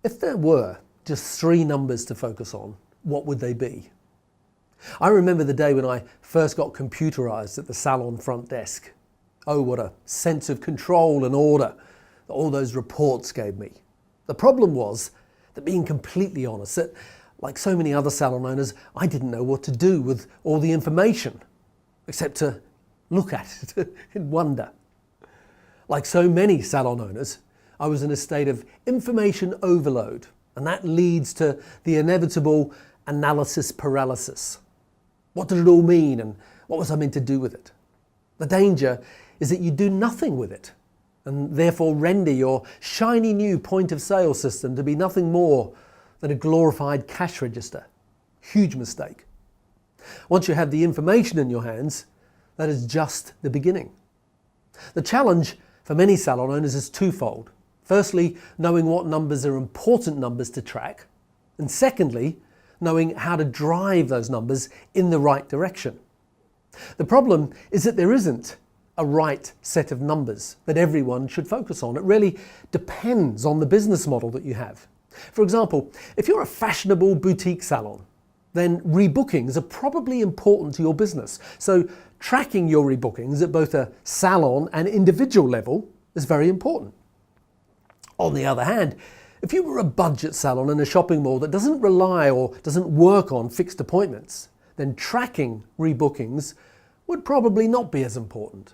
If there were just three numbers to focus on, what would they be? I remember the day when I first got computerized at the salon front desk. Oh, what a sense of control and order that all those reports gave me. The problem was that, being completely honest, that like so many other salon owners, I didn't know what to do with all the information, except to look at it in wonder. Like so many salon owners, I was in a state of information overload, and that leads to the inevitable analysis paralysis. What did it all mean, and what was I meant to do with it? The danger is that you do nothing with it, and therefore render your shiny new point of sale system to be nothing more than a glorified cash register. Huge mistake. Once you have the information in your hands, that is just the beginning. The challenge for many salon owners is twofold. Firstly, knowing what numbers are important numbers to track, and secondly, knowing how to drive those numbers in the right direction. The problem is that there isn't a right set of numbers that everyone should focus on. It really depends on the business model that you have. For example, if you're a fashionable boutique salon, then rebookings are probably important to your business. So tracking your rebookings at both a salon and individual level is very important. On the other hand, if you were a budget salon in a shopping mall that doesn't rely or doesn't work on fixed appointments, then tracking rebookings would probably not be as important.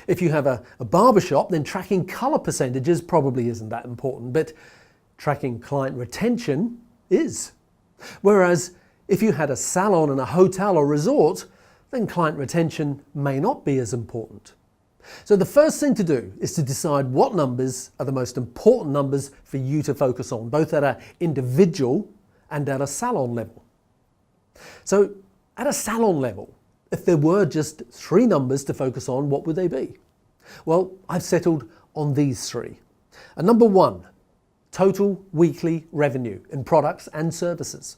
If you have a barbershop, then tracking colour percentages probably isn't that important, but tracking client retention is. Whereas if you had a salon in a hotel or resort, then client retention may not be as important. So the first thing to do is to decide what numbers are the most important numbers for you to focus on, both at an individual and at a salon level. So at a salon level, if there were just three numbers to focus on, what would they be? Well, I've settled on these three. Number one, total weekly revenue in products and services.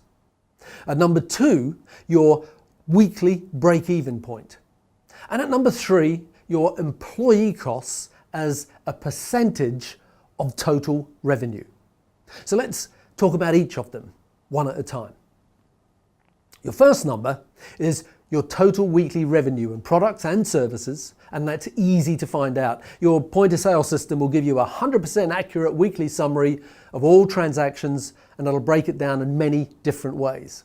Number two, your weekly break-even point. And at number three, your employee costs as a percentage of total revenue. So let's talk about each of them one at a time. Your first number is your total weekly revenue in products and services, and that's easy to find out. Your point of sale system will give you a 100% accurate weekly summary of all transactions, and it'll break it down in many different ways.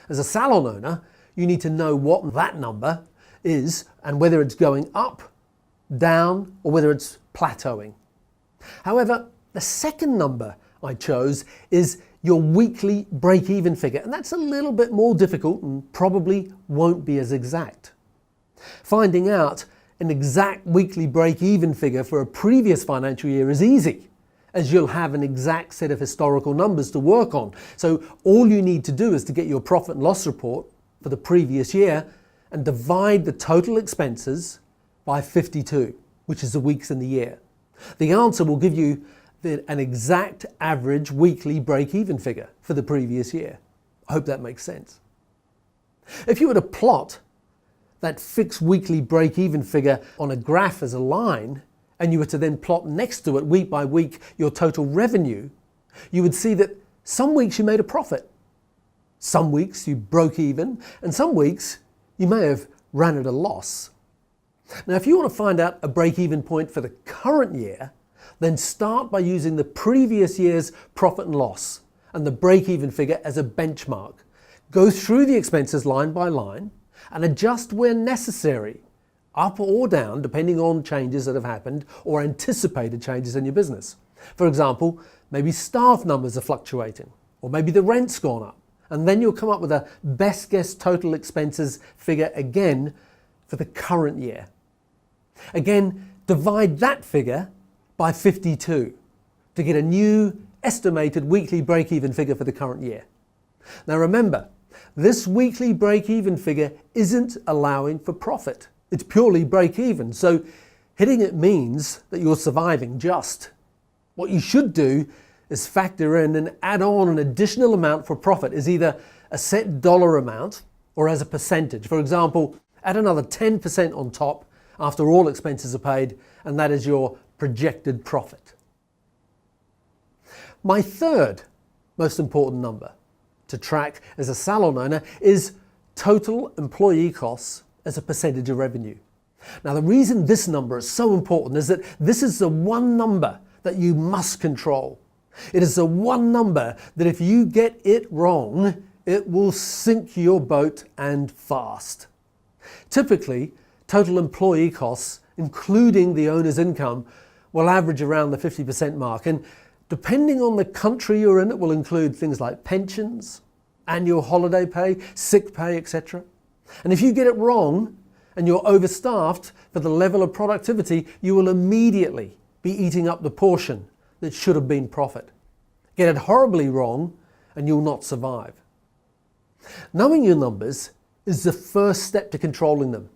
As a salon owner, you need to know what that number is and whether it's going up, down, or whether it's plateauing. However, the second number I chose is your weekly break-even figure, and that's a little bit more difficult and probably won't be as exact. Finding out an exact weekly break-even figure for a previous financial year is easy, as you'll have an exact set of historical numbers to work on. So all you need to do is to get your profit and loss report for the previous year and divide the total expenses by 52, which is the weeks in the year. The answer will give you an exact average weekly break-even figure for the previous year. I hope that makes sense. If you were to plot that fixed weekly break-even figure on a graph as a line, and you were to then plot next to it week by week your total revenue, you would see that some weeks you made a profit, some weeks you broke even, and some weeks you may have ran at a loss. Now, if you want to find out a break-even point for the current year, then start by using the previous year's profit and loss and the break-even figure as a benchmark. Go through the expenses line by line and adjust where necessary, up or down, depending on changes that have happened or anticipated changes in your business. For example, maybe staff numbers are fluctuating, or maybe the rent's gone up, and then you'll come up with a best guess total expenses figure again for the current year. Again, divide that figure by 52 to get a new estimated weekly break-even figure for the current year. Now remember, this weekly break-even figure isn't allowing for profit. It's purely break-even, so hitting it means that you're surviving just. What you should do is factor in and add on an additional amount for profit as either a set dollar amount or as a percentage. For example, add another 10% on top after all expenses are paid, and that is your projected profit. My third most important number to track as a salon owner is total employee costs as a percentage of revenue. Now, the reason this number is so important is that this is the one number that you must control. It is the one number that if you get it wrong, it will sink your boat and fast. Typically, total employee costs, including the owner's income, will average around the 50% mark. And depending on the country you're in, it will include things like pensions, annual holiday pay, sick pay, etc. And if you get it wrong and you're overstaffed for the level of productivity, you will immediately be eating up the portion that should have been profit. Get it horribly wrong and you'll not survive. Knowing your numbers is the first step to controlling them.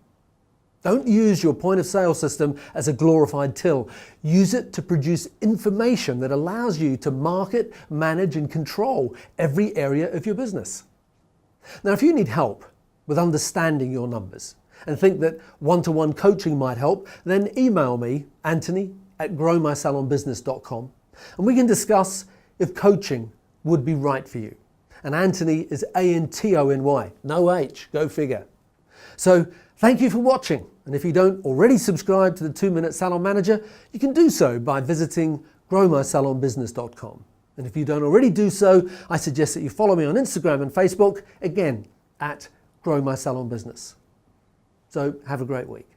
Don't use your point of sale system as a glorified till. Use it to produce information that allows you to market, manage, and control every area of your business. Now, if you need help with understanding your numbers and think that one-to-one coaching might help, then email me, Anthony@growmysalonbusiness.com, and we can discuss if coaching would be right for you. And Anthony is Antony, no H, go figure. So thank you for watching. And if you don't already subscribe to the 2-Minute Salon Manager, you can do so by visiting growmysalonbusiness.com. And if you don't already do so, I suggest that you follow me on Instagram and Facebook, again, @growmysalonbusiness. So have a great week.